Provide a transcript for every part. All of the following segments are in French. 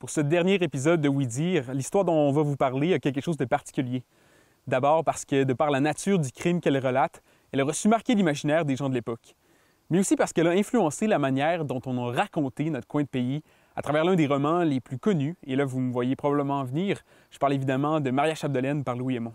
Pour ce dernier épisode de Oui Dire, l'histoire dont on va vous parler a quelque chose de particulier. D'abord parce que, de par la nature du crime qu'elle relate, elle aura su marquer l'imaginaire des gens de l'époque. Mais aussi parce qu'elle a influencé la manière dont on a raconté notre coin de pays à travers l'un des romans les plus connus. Et là, vous me voyez probablement venir. Je parle évidemment de Maria Chapdelaine par Louis Hémon.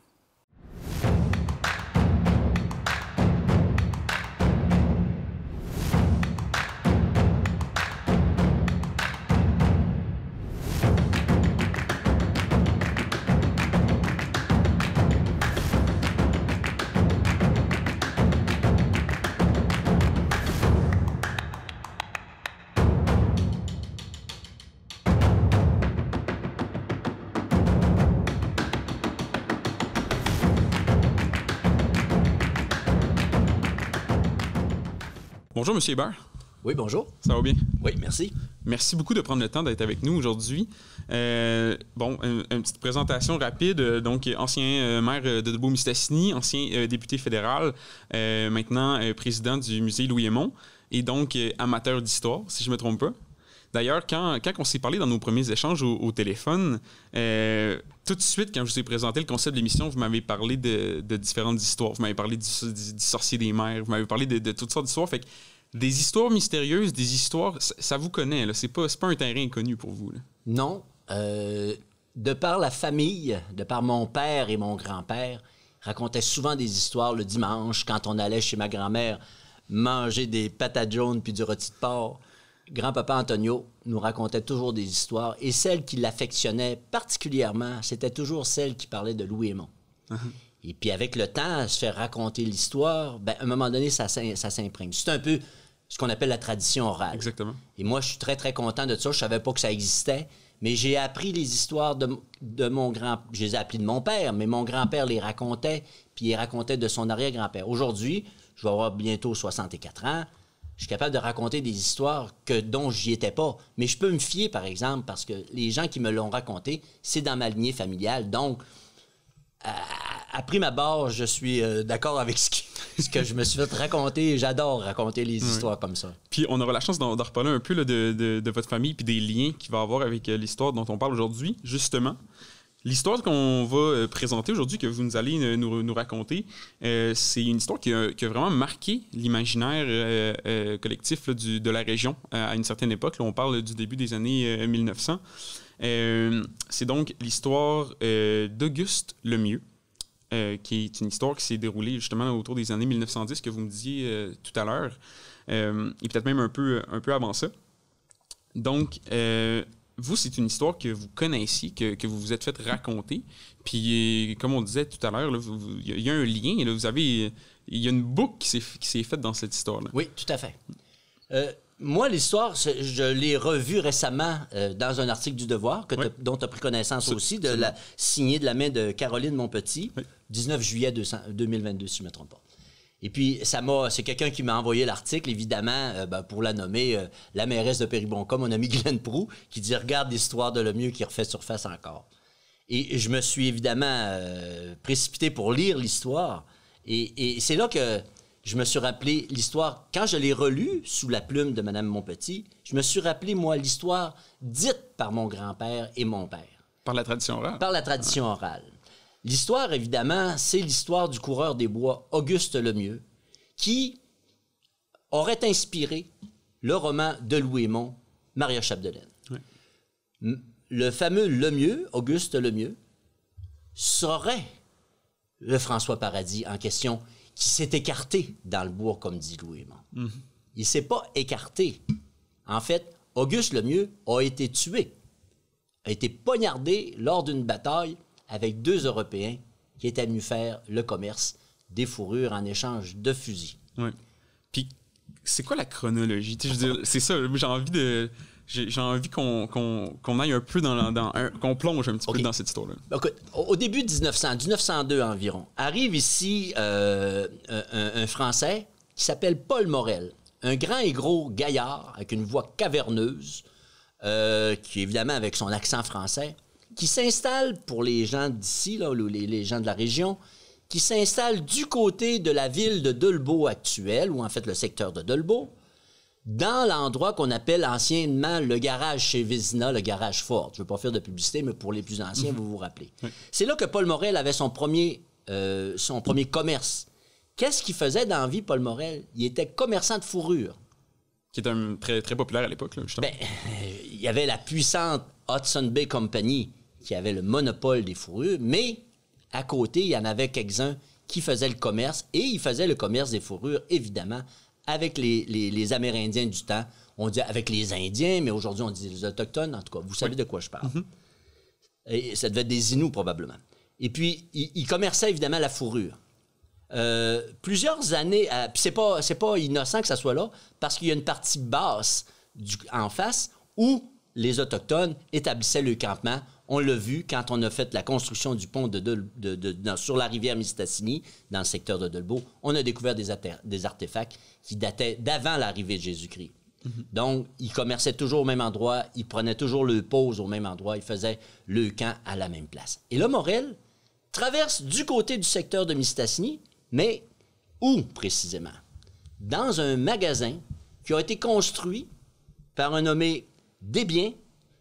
Bonjour, M. Hébert. Oui, bonjour. Ça va bien? Oui, merci. Merci beaucoup de prendre le temps d'être avec nous aujourd'hui. Une petite présentation rapide. Donc, ancien maire de Debout-Mistassini, ancien député fédéral, maintenant président du musée Louis Hémon, et donc amateur d'histoire, si je ne me trompe pas. D'ailleurs, quand on s'est parlé dans nos premiers échanges au téléphone, tout de suite, quand je vous ai présenté le concept de l'émission, vous m'avez parlé de différentes histoires. Vous m'avez parlé du sorcier des mers, vous m'avez parlé de toutes sortes d'histoires. Fait que des histoires mystérieuses, des histoires, ça vous connaît, là. C'est pas un terrain inconnu pour vous, là. Non. De par la famille, de par mon père et mon grand-père, racontaient souvent des histoires le dimanche quand on allait chez ma grand-mère manger des patates jaunes puis du rôti de porc. Grand-papa Antonio nous racontait toujours des histoires et celle qui l'affectionnait particulièrement, c'était toujours celle qui parlait de Louis Hémon. Uh-huh. Et puis avec le temps, à se faire raconter l'histoire, à un moment donné, ça s'imprègne. C'est un peu ce qu'on appelle la tradition orale. Exactement. Et moi, je suis très, très content de ça. Je savais pas que ça existait, mais j'ai appris les histoires de mon grand... Je les ai appris de mon père, mais mon grand-père les racontait, puis il racontait de son arrière-grand-père. Aujourd'hui, je vais avoir bientôt 64 ans. Je suis capable de raconter des histoires dont j'y étais pas. Mais je peux me fier, par exemple, parce que les gens qui me l'ont raconté, c'est dans ma lignée familiale. Donc, à prime abord, je suis d'accord avec ce que je me suis fait raconter. J'adore raconter les histoires comme ça. Puis, on aura la chance d'en reparler un peu là, de votre famille puis des liens qu'il va y avoir avec l'histoire dont on parle aujourd'hui, justement. L'histoire qu'on va présenter aujourd'hui, que vous nous allez nous raconter, c'est une histoire qui a vraiment marqué l'imaginaire collectif là, de la région à une certaine époque. Là, on parle du début des années 1900. C'est donc l'histoire d'Auguste Lemieux, qui est une histoire qui s'est déroulée justement autour des années 1910, que vous me disiez tout à l'heure, et peut-être même un peu avant ça. Donc, vous, c'est une histoire que vous connaissiez, que vous vous êtes fait raconter. Puis, comme on disait tout à l'heure, il y a un lien. Là, il y a une boucle qui s'est faite dans cette histoire-là. Oui, tout à fait. Moi, l'histoire, je l'ai revue récemment dans un article du Devoir dont tu as pris connaissance aussi, signé de la main de Caroline Monpetit, 19 juillet 2022, si je ne me trompe pas. Et puis, c'est quelqu'un qui m'a envoyé l'article, évidemment, pour la nommer la mairesse de Péribonka, mon amie Guylaine Proulx, qui dit « Regarde l'histoire de Lemieux qui refait surface encore ». Et je me suis évidemment précipité pour lire l'histoire. Et c'est là que je me suis rappelé l'histoire. Quand je l'ai relue sous la plume de Mme Monpetit, je me suis rappelé, moi, l'histoire dite par mon grand-père et mon père. Par la tradition orale. Par la tradition orale. L'histoire, évidemment, c'est l'histoire du coureur des bois Auguste Lemieux, qui aurait inspiré le roman de Louis Hémon, Maria Chapdelaine. Oui. Le fameux Lemieux, Auguste Lemieux, serait le François Paradis en question, qui s'est écarté dans le bois, comme dit Louis Hémon. Mm-hmm. Il ne s'est pas écarté. En fait, Auguste Lemieux a été tué, a été poignardé lors d'une bataille avec 2 Européens qui étaient venus faire le commerce des fourrures en échange de fusils. Oui. Puis, c'est quoi la chronologie? Je veux dire, c'est ça, j'ai envie qu'on aille un peu qu'on plonge un petit peu dans cette histoire-là. Écoute, au début de 1902 environ, arrive ici un Français qui s'appelle Paul Morel, un grand et gros gaillard avec une voix caverneuse, qui évidemment avec son accent français, qui s'installe pour les gens d'ici, là, les gens de la région, qui s'installe du côté de la ville de Dolbeau actuelle, ou en fait le secteur de Dolbeau, dans l'endroit qu'on appelle anciennement le garage chez Vézina, le garage Ford. Je ne veux pas faire de publicité, mais pour les plus anciens, vous vous rappelez. Oui. C'est là que Paul Morel avait son premier commerce. Qu'est-ce qu'il faisait dans la vie, Paul Morel? Il était commerçant de fourrure. Qui était très, très populaire à l'époque, là, justement. Il y avait la puissante Hudson Bay Company qui avait le monopole des fourrures, mais à côté, il y en avait quelques-uns qui faisaient le commerce, et ils faisaient le commerce des fourrures, évidemment, avec les Amérindiens du temps. On dit avec les Indiens, mais aujourd'hui, on dit les Autochtones. En tout cas, vous savez de quoi je parle. Et ça devait être des Inuits, probablement. Et puis, ils commerçaient, évidemment, la fourrure. Plusieurs années, puis c'est pas innocent que ça soit là, parce qu'il y a une partie basse en face où les Autochtones établissaient le campement. On l'a vu quand on a fait la construction du pont sur la rivière Mistassini, dans le secteur de Dolbeau. On a découvert des artefacts qui dataient d'avant l'arrivée de Jésus-Christ. Donc, ils commerçaient toujours au même endroit, ils prenaient toujours le pause au même endroit, ils faisaient le camp à la même place. Et là, Morel traverse du côté du secteur de Mistassini, mais où précisément? Dans un magasin qui a été construit par un nommé Desbiens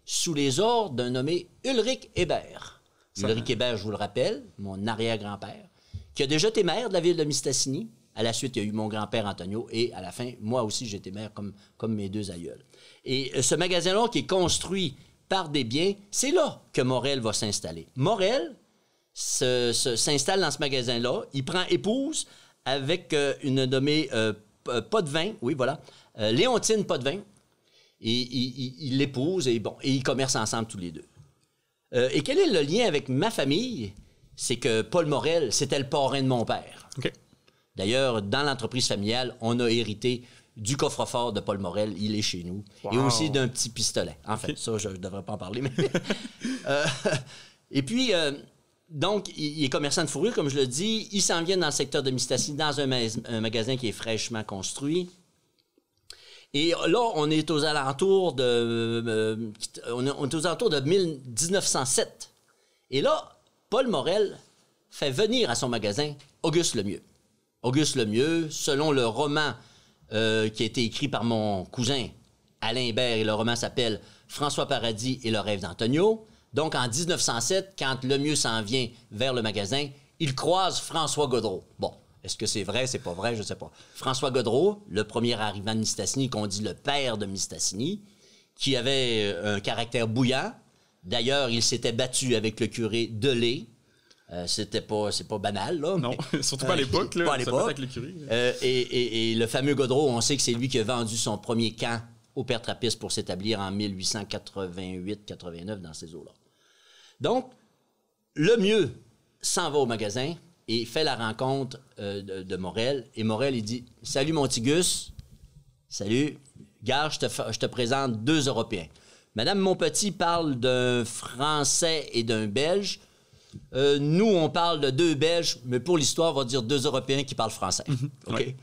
sous les ordres d'un nommé Ulrich Hébert. Ulrich Hébert, je vous le rappelle, mon arrière-grand-père, qui a déjà été maire de la ville de Mistassini. À la suite, il y a eu mon grand-père Antonio et à la fin, moi aussi, j'ai été maire comme mes deux aïeuls. Et ce magasin-là qui est construit par Desbiens, c'est là que Morel va s'installer. Morel s'installe dans ce magasin-là. Il prend épouse avec une nommée Potvin, oui, voilà, Léontine Potvin. Et il l'épouse et ils commercent ensemble tous les deux. Et quel est le lien avec ma famille? C'est que Paul Morel, c'était le parrain de mon père. Okay. D'ailleurs, dans l'entreprise familiale, on a hérité du coffre-fort de Paul Morel. Il est chez nous. Wow. Et aussi d'un petit pistolet. En fait, ça, je ne devrais pas en parler. Mais et puis... donc, il est commerçant de fourrure, comme je le dis. Il s'en vient dans le secteur de Mistassini, dans un magasin qui est fraîchement construit. Et là, on est aux alentours de 1907. Et là, Paul Morel fait venir à son magasin Auguste Lemieux. Auguste Lemieux, selon le roman qui a été écrit par mon cousin Alain Hébert, et le roman s'appelle François Paradis et le rêve d'Antonio. Donc, en 1907, quand Lemieux s'en vient vers le magasin, il croise François Gaudreau. Bon, est-ce que c'est vrai, c'est pas vrai, je sais pas. François Gaudreau, le premier arrivant de Mistassini, qu'on dit le père de Mistassini, qui avait un caractère bouillant. D'ailleurs, il s'était battu avec le curé Delay. C'est pas banal, là. Non, mais, surtout pas à l'époque, là. Pas à l'époque. Avec le curé. Et le fameux Gaudreau, on sait que c'est lui qui a vendu son premier camp au père Trappiste pour s'établir en 1888-89 dans ces eaux-là. Donc, Lemieux s'en va au magasin et fait la rencontre de Morel. Et Morel, il dit « Salut, mon petit Gus. Salut. Gare, je te présente deux Européens. Madame Monpetit parle d'un Français et d'un Belge. Nous, on parle de deux Belges, mais pour l'histoire, on va dire deux Européens qui parlent français. OK? Ouais.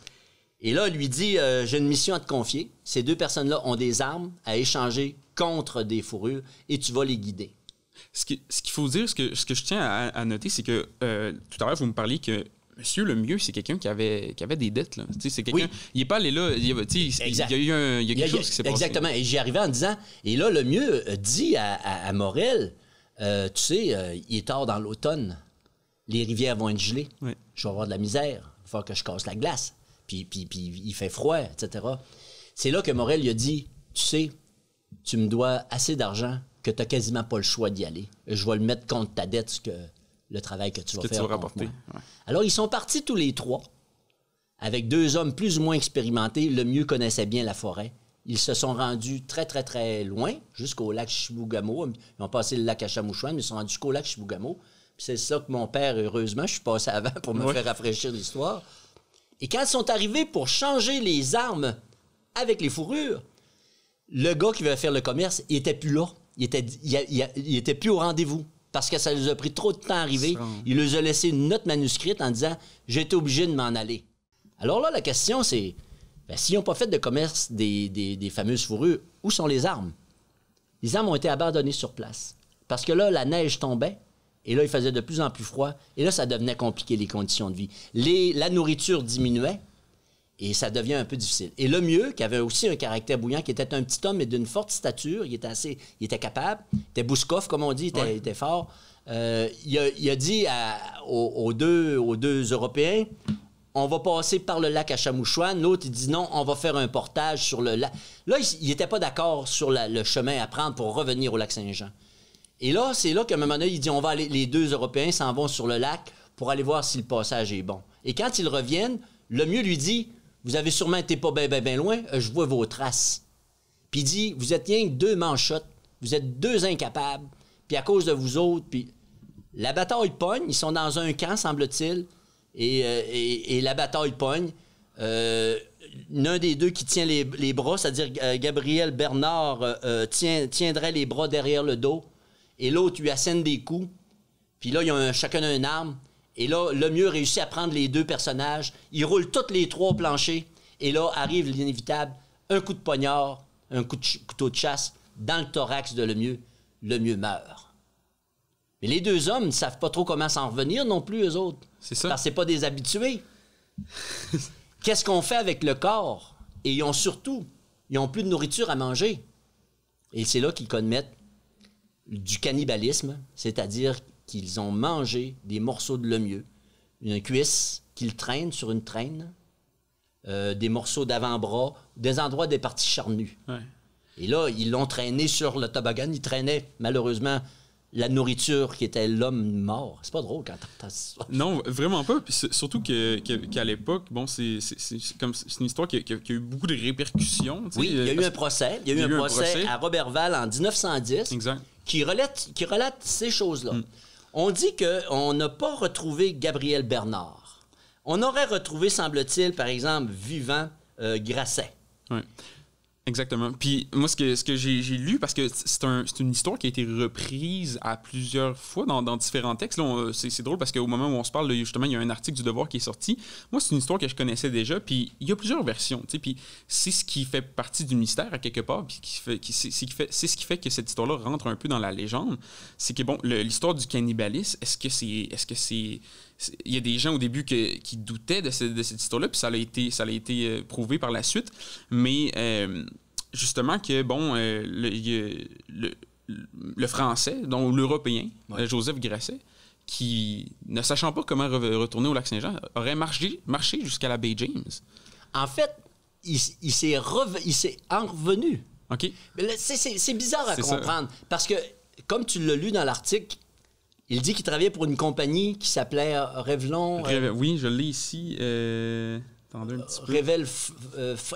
Et là, il lui dit, j'ai une mission à te confier. Ces deux personnes-là ont des armes à échanger contre des fourrures et tu vas les guider. Ce qu'il faut dire, ce que je tiens à noter, c'est que tout à l'heure, vous me parliez que Monsieur Lemieux, c'est quelqu'un qui avait des dettes. Là. C'est quelqu'un, oui. Il n'est pas allé là. Il y a eu quelque chose qui s'est passé. Exactement. Et j'y arrivais en disant, et là, Lemieux dit à Morel, tu sais, il est tard dans l'automne. Les rivières vont être gelées. Oui. Je vais avoir de la misère. Il va falloir que je casse la glace. Puis il fait froid, etc. C'est là que Morel lui a dit, tu sais, tu me dois assez d'argent que tu n'as quasiment pas le choix d'y aller. Je vais le mettre contre ta dette, le travail que tu vas faire contre moi. Ouais. Alors, ils sont partis tous les trois, avec deux hommes plus ou moins expérimentés. Lemieux connaissait bien la forêt. Ils se sont rendus très, très, très loin, jusqu'au lac Chibougamau. Ils ont passé le lac Achamouchouane, mais ils sont rendus jusqu'au lac Chibougamau. Puis c'est ça que mon père, heureusement, je suis passé avant pour me faire rafraîchir l'histoire. Et quand ils sont arrivés pour changer les armes avec les fourrures, le gars qui va faire le commerce, il était plus là. Il était plus au rendez-vous parce que ça lui a pris trop de temps à arriver. Il leur a laissé une note manuscrite en disant « J'ai été obligé de m'en aller ». Alors là, la question, c'est s'ils n'ont pas fait de commerce des fameuses fourrures, où sont les armes? Les armes ont été abandonnées sur place parce que là, la neige tombait et là, il faisait de plus en plus froid et là, ça devenait compliqué, les conditions de vie. La nourriture diminuait Et ça devient un peu difficile. Et le mieux, qui avait aussi un caractère bouillant, qui était un petit homme mais d'une forte stature, il était capable, il était Bouskov, comme on dit, il était fort. Il a dit aux deux Européens, on va passer par le lac à Chamouchouane. L'autre, il dit non, on va faire un portage sur le lac. Là, il n'était pas d'accord sur le chemin à prendre pour revenir au lac Saint-Jean. Et là, c'est là qu'à un moment donné, il dit, on va aller, les deux Européens s'en vont sur le lac pour aller voir si le passage est bon. Et quand ils reviennent, le mieux lui dit, vous avez sûrement été pas bien loin, je vois vos traces. Puis il dit, vous êtes rien que deux manchottes, vous êtes deux incapables, puis à cause de vous autres, puis la bataille pogne, ils sont dans un camp, semble-t-il, et la bataille pogne. L'un des deux qui tient les bras, c'est-à-dire Gabriel Bernard, tiendrait les bras derrière le dos, et l'autre lui assène des coups, puis là, ils ont chacun une arme. Et là, Lemieux réussit à prendre les deux personnages. Ils roulent tous les trois au plancher. Et là, arrive l'inévitable. Un coup de poignard, un couteau de chasse dans le thorax de Lemieux. Lemieux meurt. Mais les deux hommes ne savent pas trop comment s'en revenir non plus, eux autres. C'est ça. Parce que c'est pas des habitués. Qu'est-ce qu'on fait avec le corps? Et ils ont plus de nourriture à manger. Et c'est là qu'ils commettent du cannibalisme, c'est-à-dire qu'ils ont mangé des morceaux de Lemieux, une cuisse qu'ils traînent sur une traîne, des morceaux d'avant-bras, des endroits des parties charnues. Ouais. Et là, ils l'ont traîné sur le toboggan. Ils traînaient, malheureusement, la nourriture qui était l'homme mort. C'est pas drôle quand t'entends ça. Non, vraiment pas. Puis surtout qu'à l'époque, bon, c'est une histoire qui a eu beaucoup de répercussions. Oui, il y a eu un procès. Il y a eu un procès à Roberval en 1910 exact. qui relate ces choses-là. On dit qu'on n'a pas retrouvé Gabriel Bernard. On aurait retrouvé, semble-t-il, par exemple, vivant Grasset. Oui, exactement. Puis moi, ce que j'ai lu, parce que c'est une histoire qui a été reprise à plusieurs fois dans différents textes. Là, c'est drôle parce qu'au moment où on se parle, là, justement, il y a un article du Devoir qui est sorti. Moi, c'est une histoire que je connaissais déjà, puis il y a plusieurs versions. Puis c'est ce qui fait partie du mystère, à quelque part, puis c'est ce qui fait que cette histoire-là rentre un peu dans la légende. C'est que, bon, l'histoire du cannibalisme, est-ce que c'est... Il y a des gens au début qui doutaient de cette histoire-là, puis ça a été prouvé par la suite. Mais justement que, bon, le Français, donc l'Européen, Joseph Grasset, qui, ne sachant pas comment retourner au lac Saint-Jean, aurait marché jusqu'à la baie James. En fait, il s'est en revenu. OK. Mais là, c'est bizarre à comprendre, parce que, comme tu l'as lu dans l'article, il dit qu'il travaillait pour une compagnie qui s'appelait Revlon. Oui, je l'ai ici. Attendez un petit peu. Revel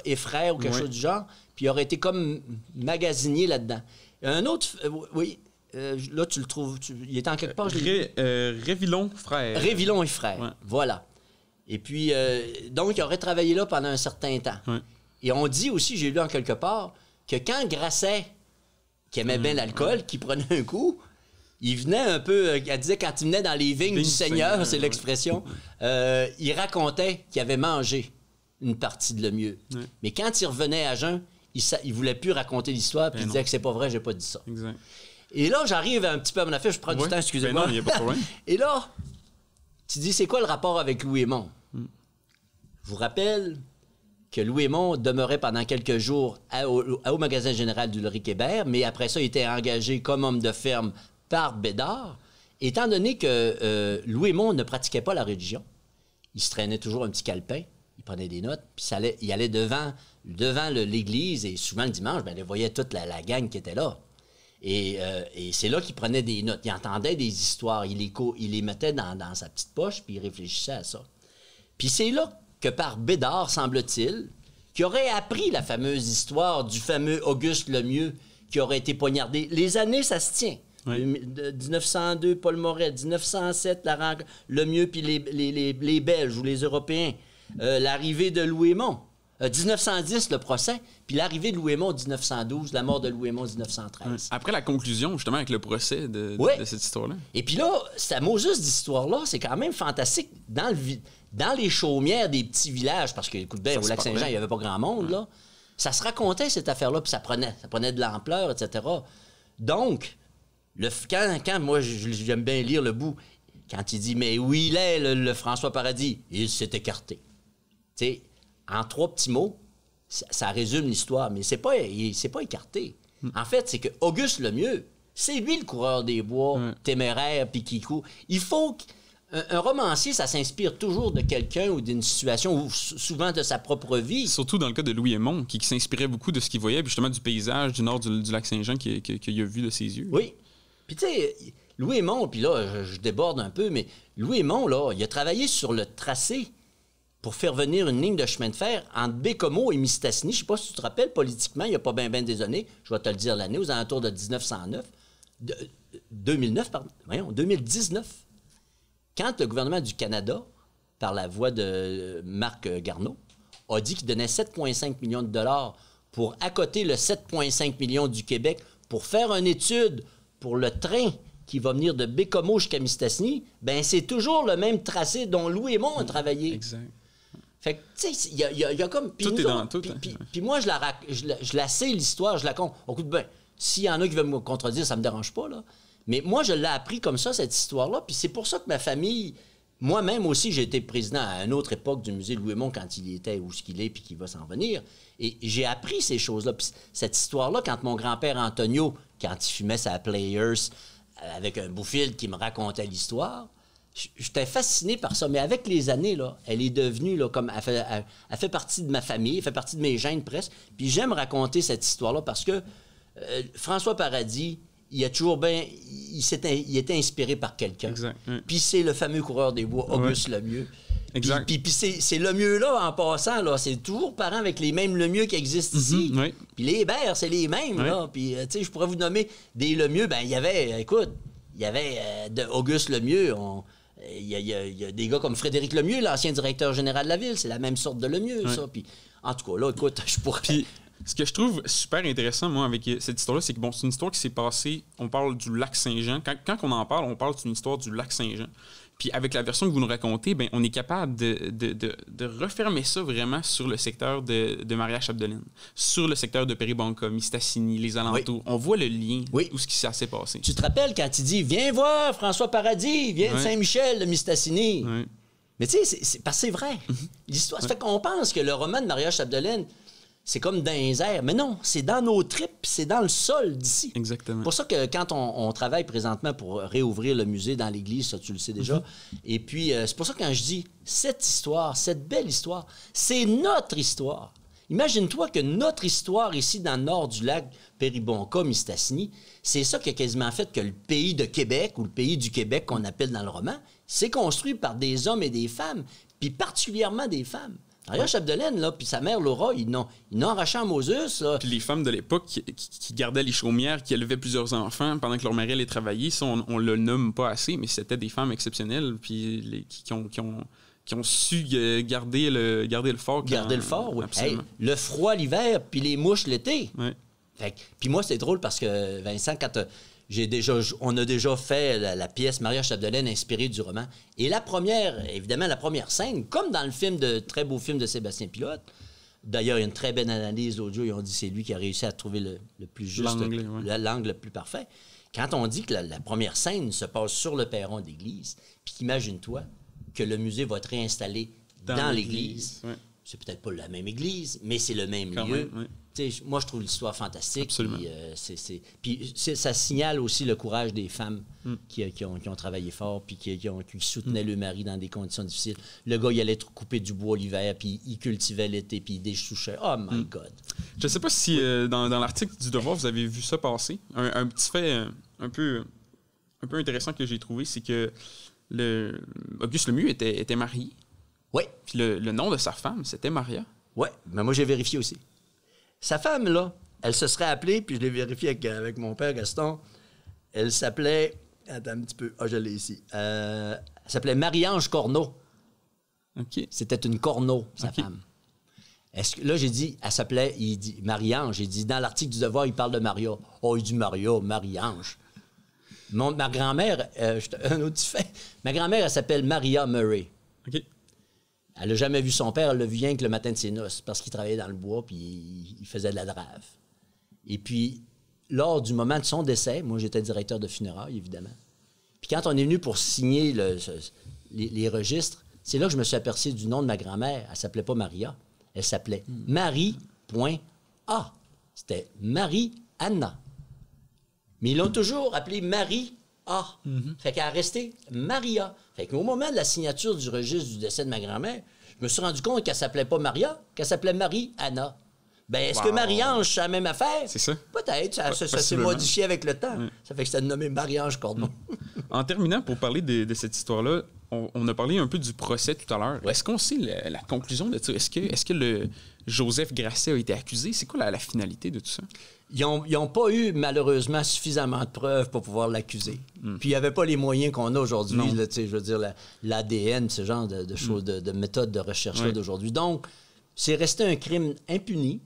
et Frères ou quelque chose du genre. Puis il aurait été comme magasinier là-dedans. Un autre... oui, là, tu le trouves... il est en quelque part... Révillon Frères. Révillon et Frères, ouais. Voilà. Et puis, donc, il aurait travaillé là pendant un certain temps. Ouais. Et on dit aussi, j'ai lu en quelque part, que quand Grasset, qui aimait bien l'alcool, qui prenait un coup... Il venait un peu, elle disait quand il venait dans les vignes du Seigneur, c'est l'expression, il racontait qu'il avait mangé une partie de Lemieux. Ouais. Mais quand il revenait à jeun, il voulait plus raconter l'histoire, puis il disait que c'est pas vrai, j'ai pas dit ça. Exact. Et là, j'arrive un petit peu à mon affaire, je prends du temps, excusez-moi. Non, il n'y a pas de problème. Et là, tu dis, c'est quoi le rapport avec Louis Aymon? Je vous rappelle que Louis Aymon demeurait pendant quelques jours au magasin général du Laurier-Hébert, mais après ça, il était engagé comme homme de ferme par Bédard, étant donné que Louis Aymon ne pratiquait pas la religion. Il se traînait toujours un petit calepin, il prenait des notes, puis il allait devant l'église, et souvent le dimanche, il voyait toute la gang qui était là. Et c'est là qu'il prenait des notes. Il entendait des histoires, il les mettait dans sa petite poche, puis il réfléchissait à ça. Puis c'est là que par Bédard, semble-t-il, qui aurait appris la fameuse histoire du fameux Auguste Lemieux qui aurait été poignardé. Les années, ça se tient. Oui. 1902, Paul Moret, 1907, Lemieux puis les Belges ou les Européens, l'arrivée de Louis Aymon, 1910, le procès, puis l'arrivée de Louis Aymon en 1912, la mort de Louis Aymon en 1913. Après la conclusion, justement, avec le procès de cette histoire-là. Et puis là, cette Moses d'histoire-là, c'est quand même fantastique. Dans les chaumières des petits villages, parce que, écoute bien, au Lac-Saint-Jean, il n'y avait pas grand monde, là, ça se racontait, cette affaire-là, puis ça prenait de l'ampleur, etc. Donc... Quand moi, j'aime bien lire le bout, quand il dit « Mais où il est, le François Paradis? » Il s'est écarté. Tu sais, en 3 petits mots, ça résume l'histoire, mais c'est pas écarté. En fait, c'est que Auguste Lemieux, c'est lui le coureur des bois, téméraire, puis qui court. Il faut un romancier, ça s'inspire toujours de quelqu'un ou d'une situation, ou souvent de sa propre vie. Surtout dans le cas de Louis Aymon, qui s'inspirait beaucoup de ce qu'il voyait, puis justement du paysage du nord du lac Saint-Jean qu'il a vu de ses yeux. Oui. Puis tu sais, Louis Aymon, puis là, je déborde un peu, mais Louis Aymon, là, il a travaillé sur le tracé pour faire venir une ligne de chemin de fer entre Bécomo et Mistassini. Je ne sais pas si tu te rappelles, politiquement, il n'y a pas bien des années, je vais te le dire l'année, aux alentours de 2019. Quand le gouvernement du Canada, par la voix de Marc Garneau, a dit qu'il donnait 7,5 millions de dollars pour accoter le 7,5 millions du Québec pour faire une étude pour le train qui va venir de Bécomo jusqu'à Mistassini, ben c'est toujours le même tracé dont Louis Aymon a travaillé. Exact. Fait que, tu sais, il y a comme... Tout est dans tout. Puis moi, je la sais, l'histoire, je la compte. Au coup de bain, s'il y en a qui veulent me contredire, ça me dérange pas, là. Mais moi, je l'ai appris comme ça, cette histoire-là. Puis c'est pour ça que ma famille... Moi-même aussi, j'ai été président à une autre époque du musée Louis Aymon quand il était où ce qu'il est puis qu'il va s'en venir. Et j'ai appris ces choses-là. Puis cette histoire-là, quand mon grand-père Antonio, quand il fumait sa Players avec un bout-fil qui me racontait l'histoire, j'étais fasciné par ça. Mais avec les années, là, elle est devenue, là, comme elle fait partie de ma famille, elle fait partie de mes gènes presque. Puis j'aime raconter cette histoire-là parce que François Paradis, il a toujours bien... Il était inspiré par quelqu'un. Exact. Puis c'est le fameux coureur des bois, Auguste Lemieux. Exact. Puis c'est Lemieux-là, en passant, là, c'est toujours parent avec les mêmes Lemieux qui existent ici. Oui. Puis les Hébert, c'est les mêmes, là. Puis, tu sais, je pourrais vous nommer des Lemieux. Ben, il y avait, écoute, de Auguste Lemieux, il y a des gars comme Frédéric Lemieux, l'ancien directeur général de la ville. C'est la même sorte de Lemieux, ça. Puis, en tout cas, là, écoute, je pourrais... Puis, ce que je trouve super intéressant, moi, avec cette histoire-là, c'est que, bon, c'est une histoire qui s'est passée... On parle du lac Saint-Jean. Quand on en parle, on parle d'une histoire du lac Saint-Jean. Puis avec la version que vous nous racontez, ben, on est capable de refermer ça vraiment sur le secteur de Maria-Chapdelaine, sur le secteur de Péribonka, Mistassini, les alentours. On voit le lien, où ce qui s'est passé. Tu te rappelles quand il dit « Viens voir François Paradis, viens de Saint-Michel, de Mistassini. » Mais tu sais, c'est parce que c'est vrai. L'histoire, ça fait qu'on pense que le roman de Maria-Chapdelaine, c'est comme dans les airs. Mais non, c'est dans nos tripes, c'est dans le sol d'ici. Exactement. C'est pour ça que quand on travaille présentement pour réouvrir le musée dans l'église, ça tu le sais déjà, et puis c'est pour ça que quand je dis cette histoire, cette belle histoire, c'est notre histoire. Imagine-toi que notre histoire ici dans le nord du lac Péribonka, Mistassini, c'est ça qui a quasiment fait que le pays de Québec, ou le pays du Québec qu'on appelle dans le roman, c'est construit par des hommes et des femmes, puis particulièrement des femmes. Maria-Chapdelaine, là, puis sa mère Laura, ils n'ont arraché en Moses. Là. Puis les femmes de l'époque qui gardaient les chaumières, qui élevaient plusieurs enfants pendant que leur mari allait travailler, ça, on le nomme pas assez, mais c'était des femmes exceptionnelles, puis qui ont su garder le fort. Garder le fort, oui. Absolument. Hey, le froid l'hiver, puis les mouches l'été. Oui. Puis moi, c'est drôle parce que, Vincent, quand on a déjà fait la pièce Maria-Chapdelaine inspirée du roman. Et la première scène, comme dans le très beau film de Sébastien Pilote, d'ailleurs, il y a une très belle analyse l'autre jour, ils ont dit que c'est lui qui a réussi à trouver le plus juste, l'angle le plus parfait. Quand on dit que la première scène se passe sur le perron d'église, puis qu'imagine-toi que le musée va être réinstallé dans l'église. Ouais. C'est peut-être pas la même église, mais c'est le même lieu. Moi, je trouve l'histoire fantastique. Absolument. Puis ça signale aussi le courage des femmes qui ont travaillé fort puis qui soutenaient le mari dans des conditions difficiles. Le gars, il allait couper du bois l'hiver, puis il cultivait l'été, puis il déchouchait. Oh my God! Je ne sais pas si dans l'article du Devoir, vous avez vu ça passer. Un petit fait un peu intéressant que j'ai trouvé, c'est que Auguste Lemieux était marié. Oui. Puis le nom de sa femme, c'était Maria. Oui, mais moi, j'ai vérifié aussi. Sa femme, là, elle se serait appelée, puis je l'ai vérifié avec mon père Gaston, elle s'appelait... Attends un petit peu. Ah, je l'ai ici. Elle s'appelait Marie-Ange Corneau. OK. C'était une Corneau, sa femme. Là, j'ai dit, elle s'appelait... Il dit Marie-Ange. J'ai dit, dans l'article du Devoir, il parle de Maria. Oh, il dit Maria, Marie-Ange. Ma grand-mère... un autre fait. Ma grand-mère, elle s'appelle Maria Murray. OK. Elle n'a jamais vu son père, elle l'a vu rien que le matin de ses noces, parce qu'il travaillait dans le bois, puis il faisait de la drave. Et puis, lors du moment de son décès, moi, j'étais directeur de funérailles, évidemment. Puis quand on est venu pour signer les registres, c'est là que je me suis aperçu du nom de ma grand-mère. Elle s'appelait pas Maria, Elle s'appelait Marie.A. C'était Marie-Anna. Mais ils l'ont toujours appelée Marie-A. Fait qu'elle a resté Maria. Fait qu'au moment de la signature du registre du décès de ma grand-mère, je me suis rendu compte qu'elle s'appelait pas Maria, qu'elle s'appelait Marie-Anna. Ben, est-ce que Marie-Ange, c'est la même affaire? C'est ça. Peut-être. Ça s'est modifié avec le temps. Ça fait que c'était nommé Marie-Ange Cordon. En terminant, pour parler de cette histoire-là, on a parlé un peu du procès tout à l'heure. Ouais. Est-ce qu'on sait la conclusion de ça? Est-ce que le Joseph Grasset a été accusé? C'est quoi la finalité de tout ça? Ils n'ont pas eu, malheureusement, suffisamment de preuves pour pouvoir l'accuser. Puis il n'y avait pas les moyens qu'on a aujourd'hui. Là, je veux dire, l'ADN, ce genre de choses, de méthodes de recherche d'aujourd'hui. Donc, c'est resté un crime impuni,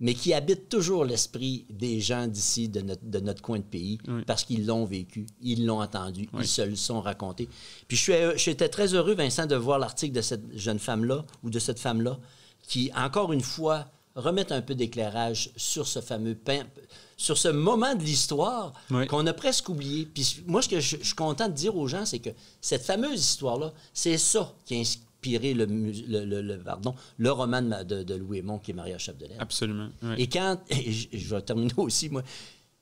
mais qui habite toujours l'esprit des gens d'ici, de notre coin de pays, parce qu'ils l'ont vécu, ils l'ont entendu, ils se le sont raconté. Puis j'étais très heureux, Vincent, de voir l'article de cette jeune femme-là, ou de cette femme-là, qui, encore une fois, remet un peu d'éclairage sur ce fameux sur ce moment de l'histoire qu'on a presque oublié. Puis moi, ce que je suis content de dire aux gens, c'est que cette fameuse histoire-là, c'est ça qui a inspiré le roman de Louis Aymon, qui est Maria Chapdelaine. Absolument. Oui. Et je vais terminer aussi, moi,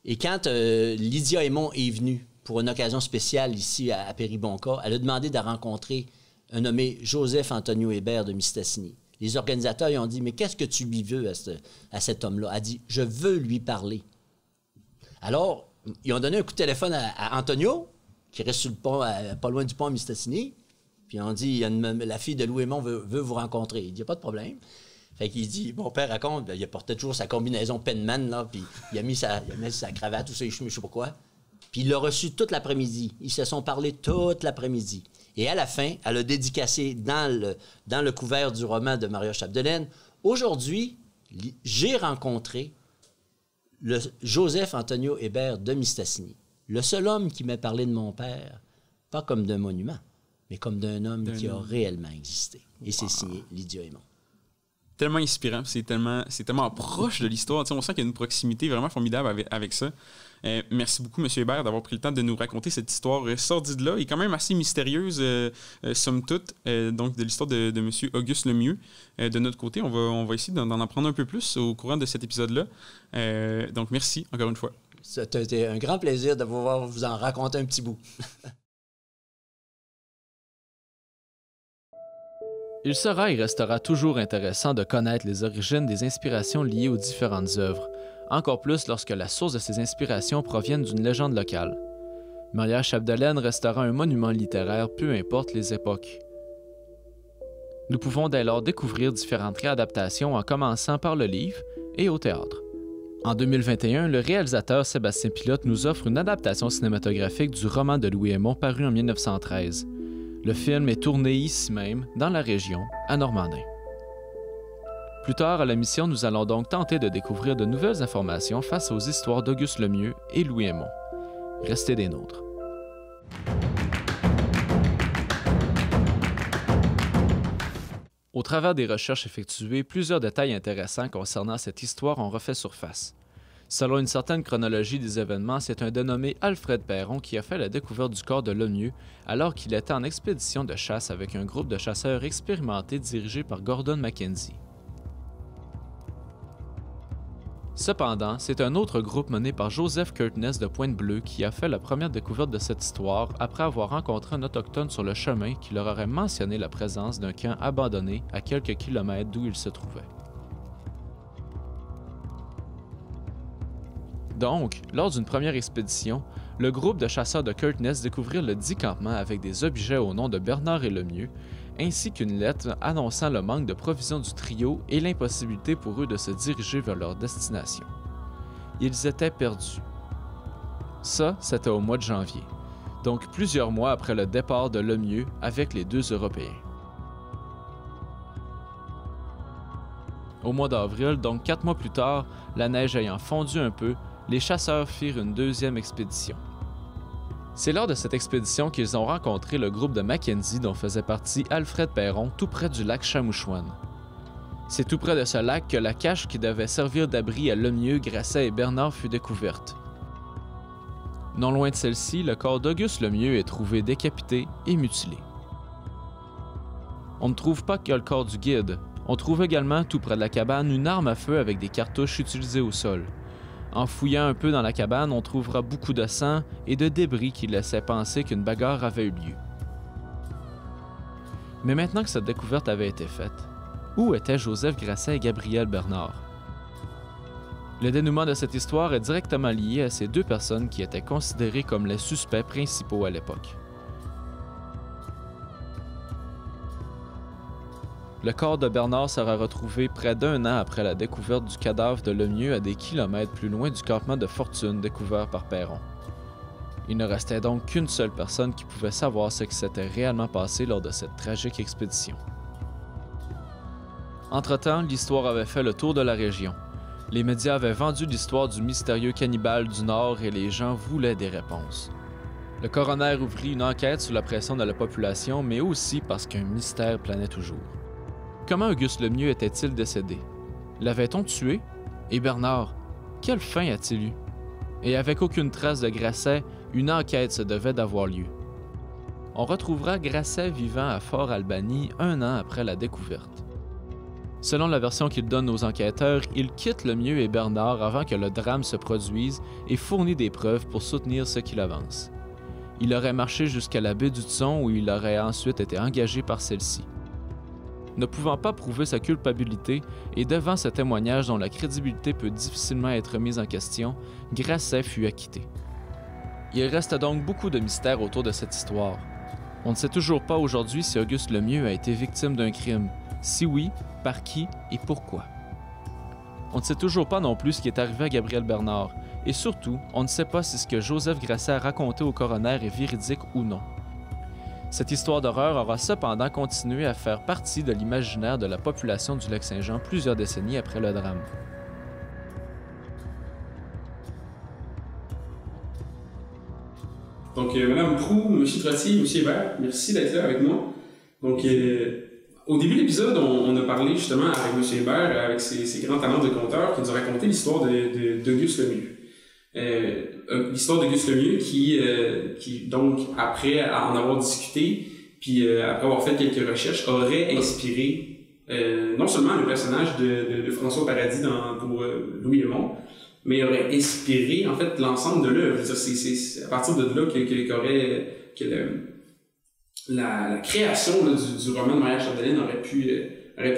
et quand Lydia Aymon est venue pour une occasion spéciale ici à Péribonka, elle a demandé de rencontrer un nommé Joseph Antonio Hébert de Mistassini. Les organisateurs ils ont dit, mais qu'est-ce que tu lui veux à cet homme-là? Elle a dit, je veux lui parler. Alors, ils ont donné un coup de téléphone à Antonio, qui reste sur le pont, pas loin du pont à Mistassini. Puis on dit, la fille de Louis Aymon veut vous rencontrer. Il dit, il n'y a pas de problème. Fait qu'il dit, mon père raconte, il portait toujours sa combinaison Penman, là, puis il a mis sa cravate ou ses cheveux, je ne sais pas quoi. Puis il l'a reçu toute l'après-midi. Ils se sont parlé toute l'après-midi. Et à la fin, elle a dédicacé dans le couvert du roman de Maria Chapdelaine. Aujourd'hui, j'ai rencontré le Joseph Antonio Hébert de Mistassini. Le seul homme qui m'a parlé de mon père, pas comme d'un monument, mais comme d'un homme qui a réellement existé. Et c'est signé Lydia Aymon. Tellement inspirant, c'est tellement proche de l'histoire. On sent qu'il y a une proximité vraiment formidable avec ça. Merci beaucoup, M. Hébert, d'avoir pris le temps de nous raconter cette histoire sordide-là et quand même assez mystérieuse, somme toute, donc de l'histoire de M. Auguste Lemieux. De notre côté, on va essayer d'en apprendre un peu plus au courant de cet épisode-là. Donc, merci encore une fois. C'était un grand plaisir de vous en raconter un petit bout. Il sera et restera toujours intéressant de connaître les origines des inspirations liées aux différentes œuvres, encore plus lorsque la source de ces inspirations proviennent d'une légende locale. Maria Chapdelaine restera un monument littéraire, peu importe les époques. Nous pouvons dès lors découvrir différentes réadaptations en commençant par le livre et au théâtre. En 2021, le réalisateur Sébastien Pilote nous offre une adaptation cinématographique du roman de Louis Aymon paru en 1913. Le film est tourné ici même, dans la région, à Normandin. Plus tard à la mission, nous allons donc tenter de découvrir de nouvelles informations face aux histoires d'Auguste Lemieux et Louis Aymon. Restez des nôtres. Au travers des recherches effectuées, plusieurs détails intéressants concernant cette histoire ont refait surface. Selon une certaine chronologie des événements, c'est un dénommé Alfred Perron qui a fait la découverte du corps de Lemieux alors qu'il était en expédition de chasse avec un groupe de chasseurs expérimentés dirigé par Gordon Mackenzie. Cependant, c'est un autre groupe mené par Joseph Curtness de Pointe-Bleue qui a fait la première découverte de cette histoire après avoir rencontré un autochtone sur le chemin qui leur aurait mentionné la présence d'un camp abandonné à quelques kilomètres d'où il se trouvait. Donc, lors d'une première expédition, le groupe de chasseurs de Curtness découvrirent le dit campement avec des objets au nom de Bernard et Lemieux, ainsi qu'une lettre annonçant le manque de provisions du trio et l'impossibilité pour eux de se diriger vers leur destination. Ils étaient perdus. Ça, c'était au mois de janvier, donc plusieurs mois après le départ de Lemieux avec les deux Européens. Au mois d'avril, donc 4 mois plus tard, la neige ayant fondu un peu, les chasseurs firent une deuxième expédition. C'est lors de cette expédition qu'ils ont rencontré le groupe de Mackenzie dont faisait partie Alfred Perron tout près du lac Chamouchouane. C'est tout près de ce lac que la cache qui devait servir d'abri à Lemieux, Grasset et Bernard fut découverte. Non loin de celle-ci, le corps d'Auguste Lemieux est trouvé décapité et mutilé. On ne trouve pas que le corps du guide, On trouve également, tout près de la cabane, une arme à feu avec des cartouches utilisées au sol. En fouillant un peu dans la cabane, on trouvera beaucoup de sang et de débris qui laissaient penser qu'une bagarre avait eu lieu. Mais maintenant que cette découverte avait été faite, où étaient Joseph Grasset et Gabriel Bernard? Le dénouement de cette histoire est directement lié à ces deux personnes qui étaient considérées comme les suspects principaux à l'époque. Le corps de Bernard sera retrouvé près d'1 an après la découverte du cadavre de Lemieux à des kilomètres plus loin du campement de Fortune découvert par Perron. Il ne restait donc qu'une seule personne qui pouvait savoir ce qui s'était réellement passé lors de cette tragique expédition. Entre-temps, l'histoire avait fait le tour de la région. Les médias avaient vendu l'histoire du mystérieux cannibale du Nord et les gens voulaient des réponses. Le coroner ouvrit une enquête sous la pression de la population, mais aussi parce qu'un mystère planait toujours. Comment Auguste Lemieux était-il décédé? L'avait-on tué? Et Bernard, quelle fin a-t-il eu? Et avec aucune trace de Grasset, une enquête se devait d'avoir lieu. On retrouvera Grasset vivant à Fort-Albany 1 an après la découverte. Selon la version qu'il donne aux enquêteurs, il quitte Lemieux et Bernard avant que le drame se produise et fournit des preuves pour soutenir ce qu'il avance. Il aurait marché jusqu'à la baie du Tson où il aurait ensuite été engagé par celle-ci. Ne pouvant pas prouver sa culpabilité et devant ce témoignage dont la crédibilité peut difficilement être mise en question, Grasset fut acquitté. Il reste donc beaucoup de mystères autour de cette histoire. On ne sait toujours pas aujourd'hui si Auguste Lemieux a été victime d'un crime. Si oui, par qui et pourquoi? On ne sait toujours pas non plus ce qui est arrivé à Gabriel Bernard, et surtout, on ne sait pas si ce que Joseph Grasset a raconté au coroner est véridique ou non. Cette histoire d'horreur aura cependant continué à faire partie de l'imaginaire de la population du Lac-Saint-Jean plusieurs décennies après le drame. Donc, Mme Proulx, M. Trottier, M. Hébert, merci d'être là avec moi. Donc, au début de l'épisode, on a parlé justement avec M. Hébert, avec ses grands talents de conteur, qui nous a raconté l'histoire d'Auguste Lemieux. L'histoire d'Auguste Lemieux qui, donc, après en avoir discuté, puis après avoir fait quelques recherches, aurait inspiré non seulement le personnage de François Paradis pour Louis Hémon, mais aurait inspiré, en fait, l'ensemble de l'œuvre. C'est à partir de là la création là, du roman de Maria Chapdelaine aurait pu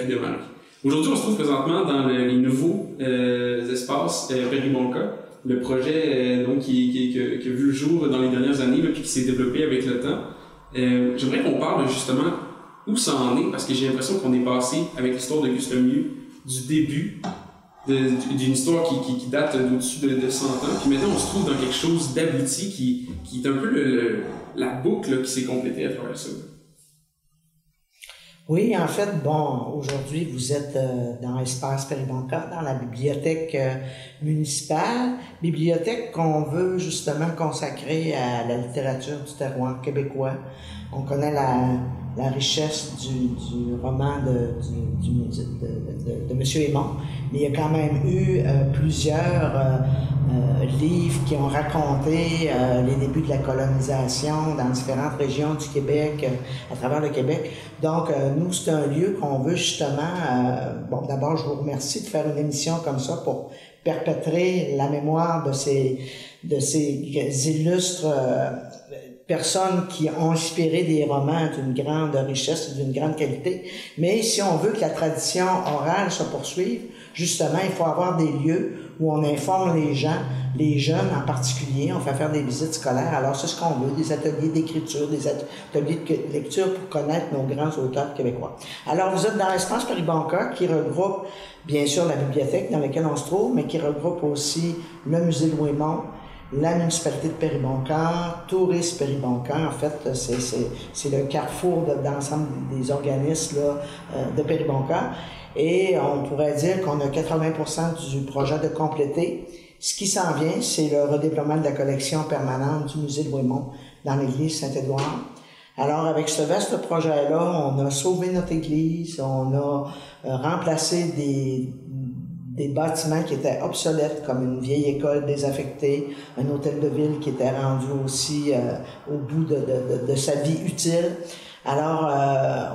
démarrer. Aujourd'hui, on se trouve présentement dans les nouveaux espaces Péribonka, le projet donc qui a vu le jour dans les dernières années, là, puis qui s'est développé avec le temps. J'aimerais qu'on parle justement où ça en est, parce que j'ai l'impression qu'on est passé avec l'histoire d'Auguste Lemieux du début d'une histoire qui date d'au-dessus de 100 ans, puis maintenant on se trouve dans quelque chose d'abouti qui est un peu la boucle là, qui s'est complétée à travers ça. Oui, en fait, aujourd'hui, vous êtes dans l'espace Péribonka, dans la bibliothèque municipale, bibliothèque qu'on veut justement consacrer à la littérature du terroir québécois. On connaît la richesse du roman de M. Hémon, mais il y a quand même eu plusieurs livres qui ont raconté les débuts de la colonisation dans différentes régions du Québec, à travers le Québec. Donc, nous, c'est un lieu qu'on veut justement... d'abord, je vous remercie de faire une émission comme ça pour perpétrer la mémoire de ces illustres personnes qui ont inspiré des romans d'une grande richesse et d'une grande qualité. Mais si on veut que la tradition orale se poursuive, justement, il faut avoir des lieux où on informe les gens, les jeunes en particulier. On fait faire des visites scolaires. Alors, c'est ce qu'on veut, des ateliers d'écriture, des ateliers de lecture pour connaître nos grands auteurs québécois. Alors, vous êtes dans l'espace Péribonka qui regroupe, bien sûr, la bibliothèque dans laquelle on se trouve, mais qui regroupe aussi le musée Louis Hémon, la municipalité de Péribonka, Tourisme Péribonka. En fait, c'est le carrefour d'ensemble des organismes là, de Péribonka. Et on pourrait dire qu'on a 80% du projet de compléter. Ce qui s'en vient, c'est le redéploiement de la collection permanente du musée Louis Hémon dans l'église Saint-Édouard. Alors, avec ce vaste projet-là, on a sauvé notre église, on a remplacé des bâtiments qui étaient obsolètes, comme une vieille école désaffectée, un hôtel de ville qui était rendu aussi au bout de sa vie utile. Alors,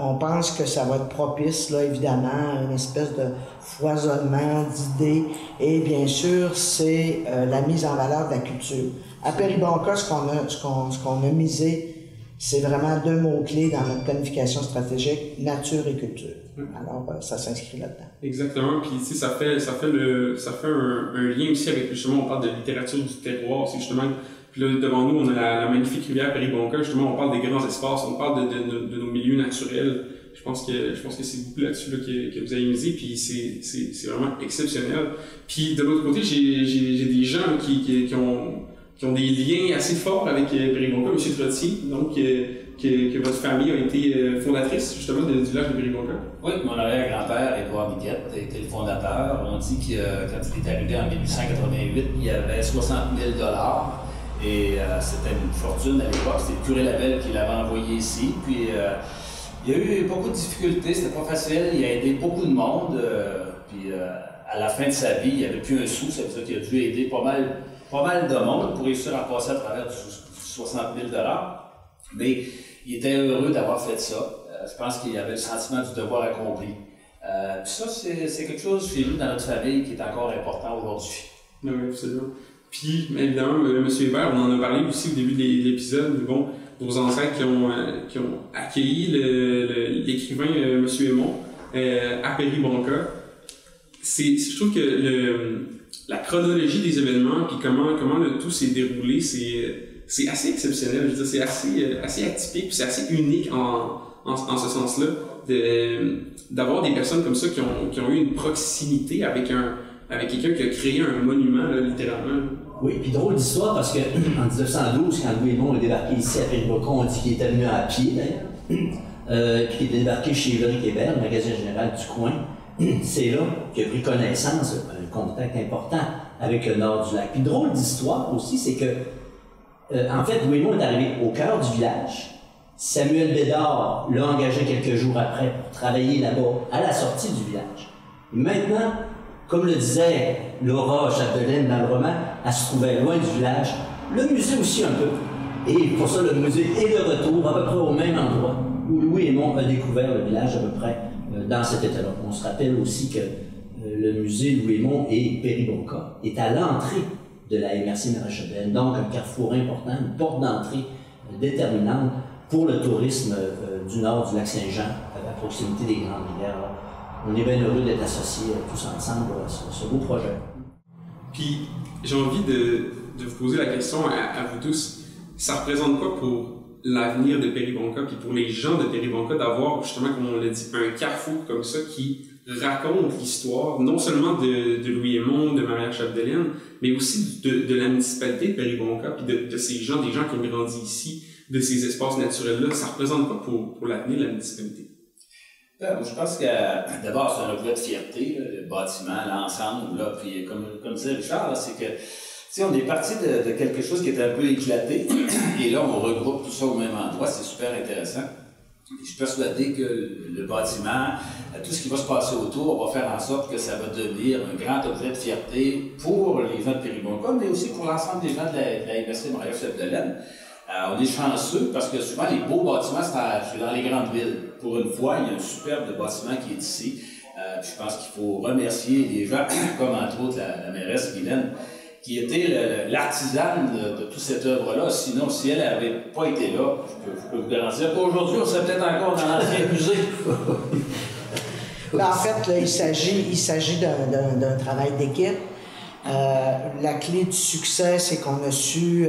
on pense que ça va être propice, là, évidemment, à une espèce de foisonnement d'idées. Et bien sûr, c'est la mise en valeur de la culture. À Péribonka, ce qu'on a misé, c'est vraiment 2 mots-clés dans notre planification stratégique, nature et culture. Alors, ça s'inscrit là-dedans. Exactement. Puis, tu sais, ça fait un lien aussi avec, justement, on parle de littérature du terroir. C'est justement, puis là, devant nous, on a la magnifique rivière Péribonka. Justement, on parle des grands espaces, on parle de nos milieux naturels. Je pense que c'est beaucoup là-dessus là, que vous avez misé, puis c'est vraiment exceptionnel. Puis, de l'autre côté, j'ai des gens qui ont des liens assez forts avec Péribonka, M. Trottier, donc que votre famille a été fondatrice justement du village de Péribonka. Oui, mon arrière-grand-père, Édouard Miquette, a été le fondateur. On dit que quand il est arrivé en 1888, il y avait 60 000 $. Et c'était une fortune à l'époque. C'était le curé Lavelle qui l'avait envoyé ici. Puis il y a eu beaucoup de difficultés, c'était pas facile. Il a aidé beaucoup de monde. Puis à la fin de sa vie, il n'y avait plus un sou. C'est pour ça qu'il a dû aider pas mal de monde pour réussir à passer à travers du 60 000 $. Mais il était heureux d'avoir fait ça. Je pense qu'il avait le sentiment du devoir accompli. Puis ça, c'est quelque chose chez nous, dans notre famille, qui est encore important aujourd'hui. Oui, absolument. Puis, évidemment, M. Hébert, on en a parlé aussi au début de l'épisode, bon, vos ancêtres qui ont accueilli l'écrivain M. Aymon à Péribonka. Je trouve que la chronologie des événements, puis comment le tout s'est déroulé, c'est assez exceptionnel. Je veux dire, c'est assez atypique, puis c'est assez unique en ce sens-là, d'avoir des personnes comme ça qui ont eu une proximité avec quelqu'un qui a créé un monument, là, littéralement. Oui, puis drôle d'histoire, parce que en 1912, quand Louis Aymon est débarqué ici à Péribonka, on dit qu'il était venu à pied, d'ailleurs, puis qu'il était débarqué chez Ulrich Hébert, le magasin général du coin. C'est là qu'il a pris connaissance, un contact important avec le nord du lac. Puis drôle d'histoire aussi, c'est que, en fait, Louis Aymon est arrivé au cœur du village. Samuel Bédard l'a engagé quelques jours après pour travailler là-bas, à la sortie du village. Et maintenant, comme le disait Laura Chapdelaine dans le roman, elle se trouvait loin du village. Le musée aussi un peu. Et pour ça, le musée est de retour à peu près au même endroit où Louis Aymon a découvert le village à peu près dans cet état-là. On se rappelle aussi que le musée Louis Aymon et Péribonka est à l'entrée de la MRC Ménil-Chapdelaine, donc un carrefour important, une porte d'entrée déterminante pour le tourisme du nord du lac Saint-Jean, à proximité des Grandes Rivières. On est bien heureux d'être associés tous ensemble à ce beau projet. Puis, j'ai envie de vous poser la question à vous tous. Ça représente quoi pour l'avenir de Péribonka, puis pour les gens de Péribonka, d'avoir, justement, comme on l'a dit, un carrefour comme ça qui raconte l'histoire, non seulement de Louis Aymon, de Maria Chapdelaine, mais aussi de la municipalité de Péribonka, puis de ces gens, des gens qui ont grandi ici, de ces espaces naturels-là. Ça représente quoi pour l'avenir de la municipalité? Je pense que, d'abord, c'est un objet de fierté, là, le bâtiment, l'ensemble, là, puis comme disait Richard, c'est que, tu sais, on est parti de quelque chose qui était un peu éclaté, et là, on regroupe tout ça au même endroit, c'est super intéressant. Et je suis persuadé que le bâtiment, tout ce qui va se passer autour, va faire en sorte que ça va devenir un grand objet de fierté pour les gens de Péribonka, mais aussi pour l'ensemble des gens de la MRC Montréal-Chapdelaine. On est chanceux parce que souvent les beaux bâtiments, c'est dans les grandes villes. Pour une fois, il y a un superbe bâtiment qui est ici. Je pense qu'il faut remercier les gens, comme entre autres la mairesse Guylaine, qui était l'artisane de toute cette œuvre-là. Sinon, si elle n'avait pas été là, je peux vous garantir qu'aujourd'hui, on serait peut-être encore dans l'ancien musée. En fait, là, il s'agit d'un travail d'équipe. La clé du succès, c'est qu'on a su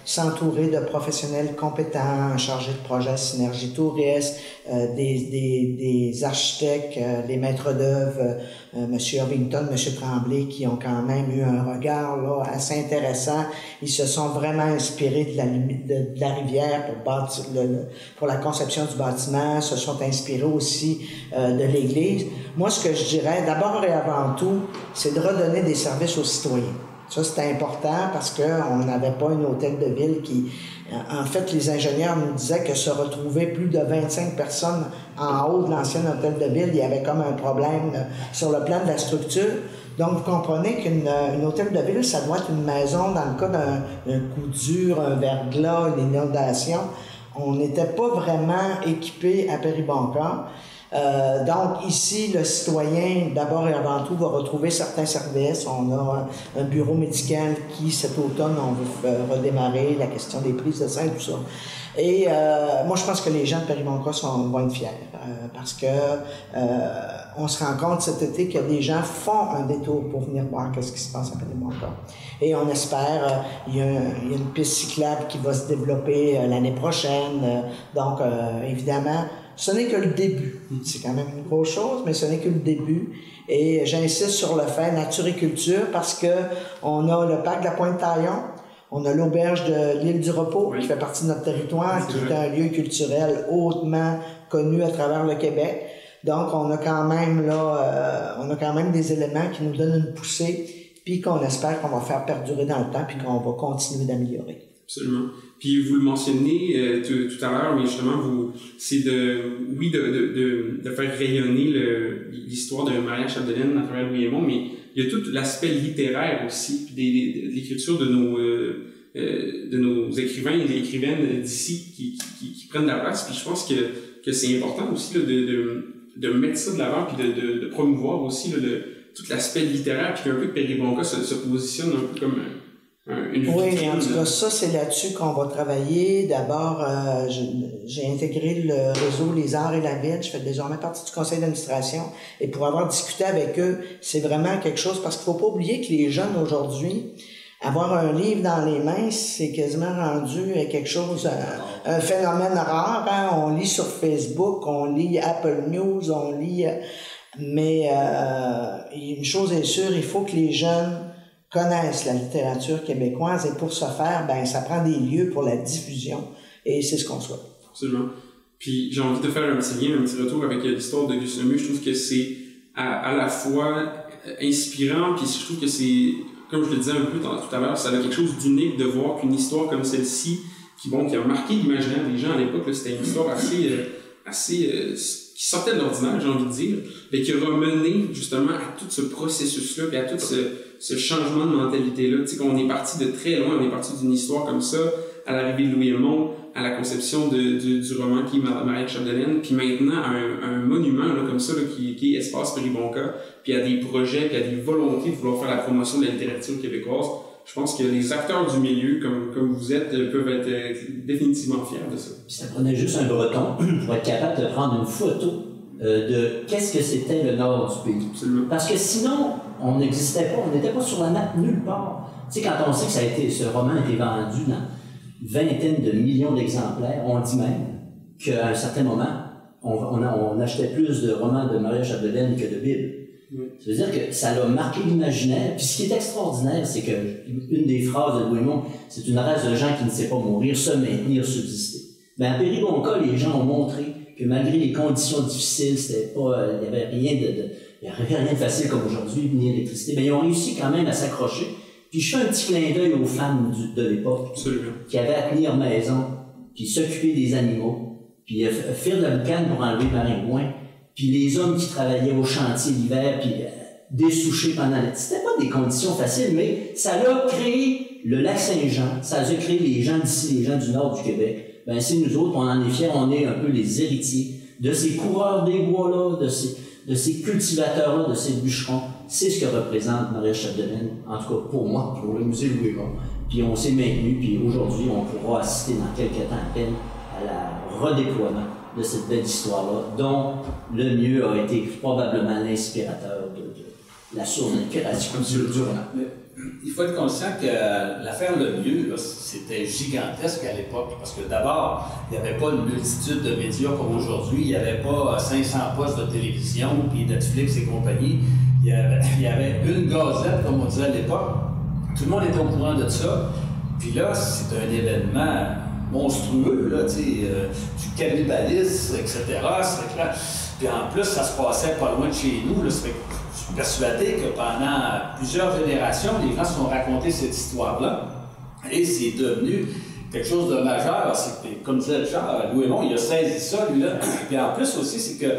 s'entourer de professionnels compétents, chargés de projets Synergie Tourisme, des architectes, des maîtres d'œuvre, M. Irvington, M. Tremblay, qui ont quand même eu un regard là, assez intéressant. Ils se sont vraiment inspirés de la rivière pour la conception du bâtiment, se sont inspirés aussi de l'Église. Moi, ce que je dirais, d'abord et avant tout, c'est de redonner des services aux citoyens. Ça, c'était important parce qu'on n'avait pas un hôtel de ville qui... En fait, les ingénieurs nous disaient que se retrouver plus de 25 personnes en haut de l'ancien hôtel de ville, il y avait comme un problème sur le plan de la structure. Donc, vous comprenez qu'une hôtel de ville, ça doit être une maison dans le cas d'un coup dur, un verglas, une inondation. on n'était pas vraiment équipé à Péribonka. Donc ici, le citoyen, d'abord et avant tout, va retrouver certains services. On a un bureau médical qui, cet automne, on veut redémarrer la question des prises de sang et tout ça. Et moi, je pense que les gens de Péribonka vont être fiers parce que on se rend compte cet été que des gens font un détour pour venir voir ce qui se passe à Péribonka. Et on espère, il y a une piste cyclable qui va se développer l'année prochaine. Donc, évidemment, ce n'est que le début. C'est quand même une grosse chose, mais ce n'est que le début. Et j'insiste sur le fait nature et culture parce que on a le parc de la Pointe-Taillon, on a l'auberge de l'île du Repos qui fait partie de notre territoire, qui est un lieu culturel hautement connu à travers le Québec. Donc, on a quand même des éléments qui nous donnent une poussée, puis qu'on espère qu'on va faire perdurer dans le temps, puis qu'on va continuer d'améliorer. Absolument. Puis vous le mentionnez tout à l'heure, mais justement, c'est de faire rayonner l'histoire de Maria Chapdelaine à travers Louis-Aymon, mais il y a tout l'aspect littéraire aussi, puis de l'écriture de nos écrivains et écrivaines d'ici qui prennent la place. Puis je pense que c'est important aussi là, de mettre ça de l'avant, puis de promouvoir aussi là, tout l'aspect littéraire, puis qu'un peu que Péribonka se positionne un peu comme une vitrine. Oui, en tout cas, ça, c'est là-dessus qu'on va travailler. D'abord, j'ai intégré le réseau Les Arts et la Ville. Je fais désormais partie du conseil d'administration. Et pour avoir discuté avec eux, c'est vraiment quelque chose, parce qu'il faut pas oublier que les jeunes aujourd'hui, avoir un livre dans les mains, c'est quasiment rendu quelque chose, un phénomène rare. Hein? On lit sur Facebook, on lit Apple News, on lit... Mais une chose est sûre, il faut que les jeunes connaissent la littérature québécoise et pour ce faire, ça prend des lieux pour la diffusion et c'est ce qu'on souhaite. Absolument. Puis j'ai envie de faire un petit retour avec l'histoire de Gustave Lemieux. Je trouve que c'est à la fois inspirant, puis je trouve que c'est, comme je le disais un peu tout à l'heure, ça a quelque chose d'unique de voir qu'une histoire comme celle-ci, qui a marqué l'imaginaire des gens à l'époque, c'était une histoire assez qui sortait de l'ordinaire, j'ai envie de dire, mais qui a mené justement à tout ce processus-là, puis à tout ce changement de mentalité-là. Tu sais, qu'on est parti de très loin, on est parti d'une histoire comme ça, à l'arrivée de Louis-Aymon, à la conception du roman qui est Maria Chapdelaine, puis maintenant à un monument là, comme ça, là, qui est Espace Péribonka, puis à des projets, puis à des volontés de vouloir faire la promotion de la littérature québécoise. Je pense que les acteurs du milieu, comme vous êtes, peuvent être définitivement fiers de ça. Puis ça prenait juste un breton pour être capable de prendre une photo de qu'est-ce que c'était le nord du pays. Absolument. Parce que sinon, on n'existait pas, on n'était pas sur la map nulle part. Tu sais, quand on sait que ce roman a été vendu dans vingtaine de millions d'exemplaires, on dit même qu'à un certain moment, on achetait plus de romans de Maria Chapdelaine que de Bible. Ça veut dire que ça a marqué l'imaginaire. Puis ce qui est extraordinaire, c'est que une des phrases de Louis-Aymon, c'est une race de gens qui ne sait pas mourir, se maintenir, subsister. Mais à Péribonka, les gens ont montré que malgré les conditions difficiles, c'était pas, il n'y avait rien de facile comme aujourd'hui, ni l'électricité, mais ils ont réussi quand même à s'accrocher. Puis je fais un petit clin d'œil aux femmes de l'époque qui avaient à tenir maison, puis s'occuper des animaux, puis faire de la boucane pour enlever le maringouin. Puis les hommes qui travaillaient au chantier l'hiver, puis dessouchés pendant l'été. C'était pas des conditions faciles, mais ça a créé le lac Saint-Jean, ça a créé les gens d'ici, les gens du nord du Québec. C'est nous autres, on en est fiers, on est un peu les héritiers de ces coureurs des bois-là, de ces cultivateurs-là, de ces bûcherons. C'est ce que représente Maria Chapdelaine, en tout cas pour moi, pour le musée Louis-Aymon. Puis on s'est maintenu, puis aujourd'hui, on pourra assister dans quelques temps à peine à la redéploiement de cette belle histoire-là, dont le mieux a été probablement l'inspirateur de la source d'inspiration du roman. Il faut être conscient que l'affaire Lemieux, c'était gigantesque à l'époque, parce que d'abord, il n'y avait pas une multitude de médias comme aujourd'hui, il n'y avait pas 500 postes de télévision, puis Netflix et compagnie, il y avait une gazette, comme on disait à l'époque, tout le monde était au courant de ça, puis là, c'est un événement monstrueux, là, du cannibalisme, etc. Puis en plus, ça se passait pas loin de chez nous. Là, je suis persuadé que pendant plusieurs générations, les gens se sont racontés cette histoire-là. Et c'est devenu quelque chose de majeur. Comme disait Richard, Louis-Aymon, il a saisi ça, lui-là. Puis en plus aussi, c'est que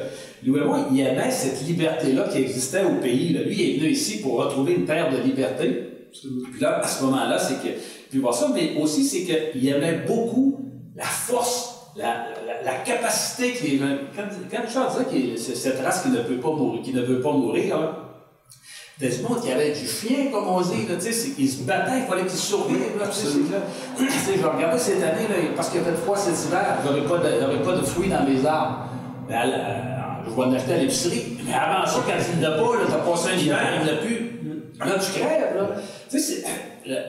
Louis-Aymon, il aimait cette liberté-là qui existait au pays. Là. Lui, il est venu ici pour retrouver une terre de liberté. Puis là, à ce moment-là, c'est que... Puis voir ça, mais aussi, c'est qu'il aimait beaucoup la force la capacité que les gens... Quand Richard disait que c'est cette race qui ne veut pas mourir, là, il y a du monde qui avait du chien, comme on dit, là, c'est qu'ils se battaient, il fallait qu'ils survivent. Là, je regardais cette année, là, parce qu'il a fait froid cet hiver, il n'y aurait pas de fruits dans les arbres. Je vais en acheter à l'épicerie. Mais avant ça, quand il n'y en a pas, tu as passé un hiver, il n'y en a plus. Là, tu crèves. Là. Tu sais,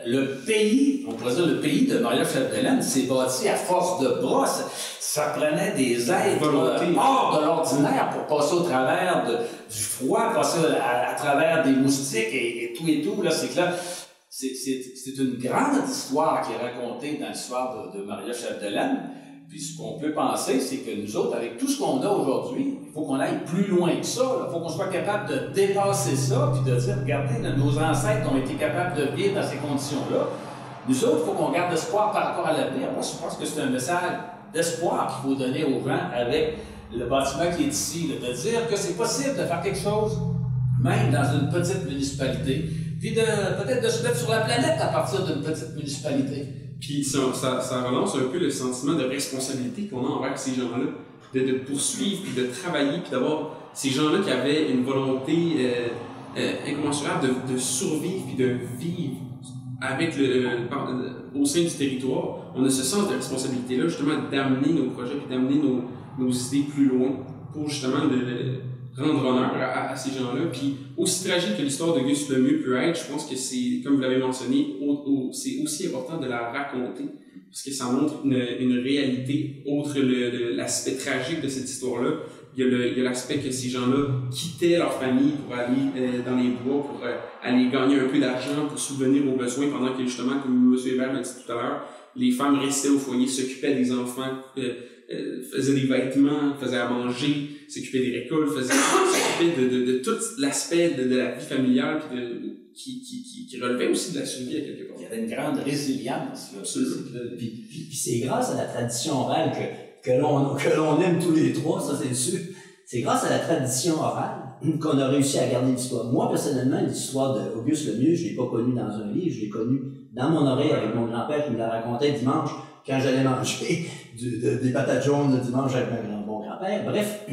le pays, on pourrait dire le pays de Maria Chapdelaine, s'est bâti à force de bras. Ça prenait des êtres hors de l'ordinaire pour passer au travers du froid, passer à travers des moustiques et tout. Là, c'est que là, c'est une grande histoire qui est racontée dans l'histoire de Maria Chapdelaine. Puis ce qu'on peut penser, c'est que nous autres, avec tout ce qu'on a aujourd'hui, il faut qu'on aille plus loin que ça. Il faut qu'on soit capable de dépasser ça, puis de dire, regardez, nos ancêtres ont été capables de vivre dans ces conditions-là. Nous autres, il faut qu'on garde espoir par rapport à l'avenir. Moi, je pense que c'est un message d'espoir qu'il faut donner aux gens avec le bâtiment qui est ici, là, de dire que c'est possible de faire quelque chose, même dans une petite municipalité, puis peut-être de se mettre sur la planète à partir d'une petite municipalité. Puis ça relance un peu le sentiment de responsabilité qu'on a envers ces gens-là, de poursuivre, puis de travailler, puis d'avoir ces gens-là qui avaient une volonté incommensurable de survivre, puis de vivre avec au sein du territoire. On a ce sens de responsabilité-là, justement, d'amener nos projets, puis d'amener nos idées plus loin, pour justement rendre honneur à ces gens-là. Puis aussi tragique que l'histoire d'Auguste Lemieux peut être, je pense que c'est, comme vous l'avez mentionné, c'est aussi important de la raconter, parce que ça montre une réalité autre l'aspect tragique de cette histoire-là. Il y a l'aspect que ces gens-là quittaient leur famille pour aller dans les bois, pour aller gagner un peu d'argent, pour subvenir aux besoins, pendant que justement, comme M. Hébert l'a dit tout à l'heure, les femmes restaient au foyer, s'occupaient des enfants, faisaient des vêtements, faisaient à manger, s'occupaient des récoltes, s'occupaient de tout l'aspect de la vie familiale qui relevait aussi de la survie à quelque part. Il y avait une grande résilience. Là. Puis c'est grâce à la tradition orale que l'on aime tous les trois, ça c'est sûr. C'est grâce à la tradition orale qu'on a réussi à garder l'histoire. Moi, personnellement, l'histoire d'Auguste Lemieux, je ne l'ai pas connue dans un livre, je l'ai connue dans mon oreille avec mon grand-père qui me la racontait dimanche quand j'allais manger des patates jaunes le dimanche avec mon grand-père. Bref,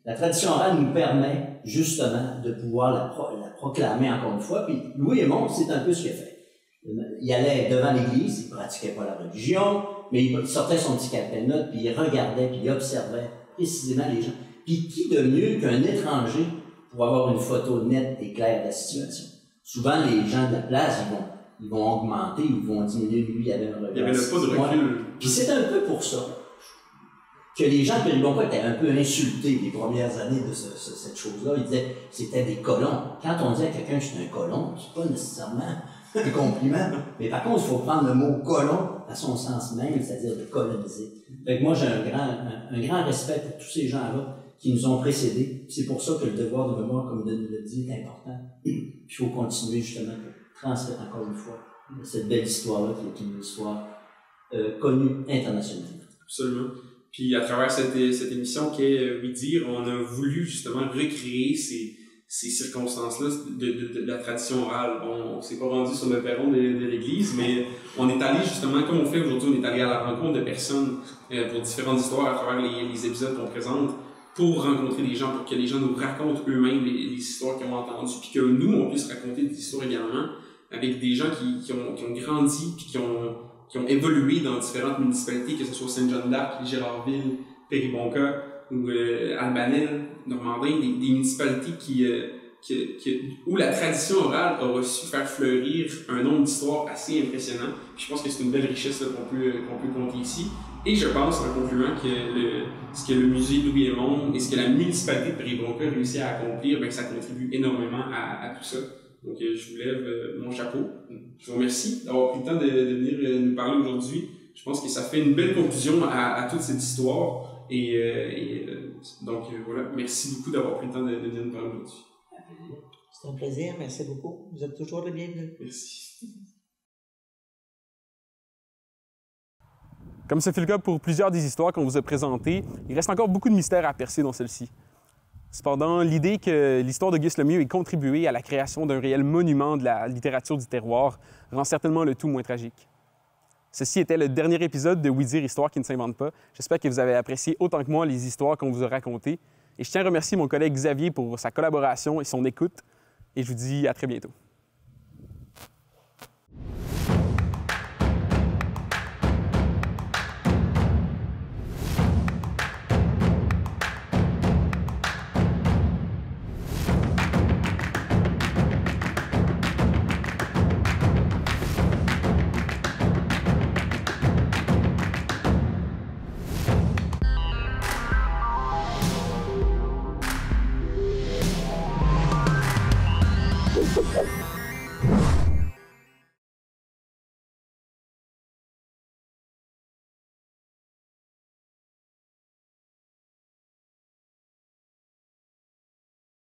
la tradition orale nous permet justement de pouvoir la proclamer encore une fois. Puis Louis Aymon, c'est un peu ce qu'il a fait. Il allait devant l'église, il pratiquait pas la religion, mais il sortait son petit calepin-note, puis il regardait, puis il observait précisément les gens. Puis qui de mieux qu'un étranger pour avoir une photo nette et claire de la situation? Souvent, les gens de la place, ils vont augmenter, ils vont diminuer. Lui, il y avait un regard. Il y avait pas de recul. Puis c'est un peu pour ça que les gens de Péribonka étaient un peu insultés les premières années de cette chose-là. Ils disaient que c'était des colons. Quand on dit à quelqu'un que c'est un colon, c'est pas nécessairement un compliment. Mais par contre, il faut prendre le mot colon à son sens même, c'est-à-dire de coloniser. Fait que moi, j'ai un grand respect pour tous ces gens-là qui nous ont précédés. C'est pour ça que le devoir de mémoire, comme Denis l'a dit, est important. Il faut continuer justement pour transmettre encore une fois cette belle histoire-là qui est une histoire connue internationalement. Absolument. Puis à travers cette émission qu'est Oui Dire, on a voulu justement recréer ces circonstances-là de la tradition orale. On s'est pas rendu sur le perron de l'église, mais on est allé justement, comme on fait aujourd'hui, on est allé à la rencontre de personnes pour différentes histoires à travers les épisodes qu'on présente, pour rencontrer les gens, pour que les gens nous racontent eux-mêmes les histoires qu'ils ont entendues, puis que nous, on puisse raconter des histoires également avec des gens qui ont grandi, puis qui ont évolué dans différentes municipalités, que ce soit Saint-Jean-d'Arc, Gérardville, Péribonka ou Albanel, Normandin, des municipalités où la tradition orale a reçu faire fleurir un nombre d'histoires assez impressionnant. Puis je pense que c'est une belle richesse là, qu'on peut compter ici. Et je pense, en concluant, que ce que le musée Louis Aymon et ce que la municipalité de Péribonka a réussi à accomplir, bien, ça contribue énormément à tout ça. Donc, je vous lève mon chapeau. Je vous remercie d'avoir pris le temps de venir nous parler aujourd'hui. Je pense que ça fait une belle conclusion à toute cette histoire. Donc, voilà, merci beaucoup d'avoir pris le temps de venir nous parler aujourd'hui. C'est un plaisir, merci beaucoup. Vous êtes toujours le bienvenu. Merci. Comme ce fut le cas pour plusieurs des histoires qu'on vous a présentées, il reste encore beaucoup de mystères à percer dans celle-ci. Cependant, l'idée que l'histoire d'Auguste Lemieux ait contribué à la création d'un réel monument de la littérature du terroir rend certainement le tout moins tragique. Ceci était le dernier épisode de Oui Dire, Histoire qui ne s'invente pas. J'espère que vous avez apprécié autant que moi les histoires qu'on vous a racontées. Et je tiens à remercier mon collègue Xavier pour sa collaboration et son écoute. Et je vous dis à très bientôt.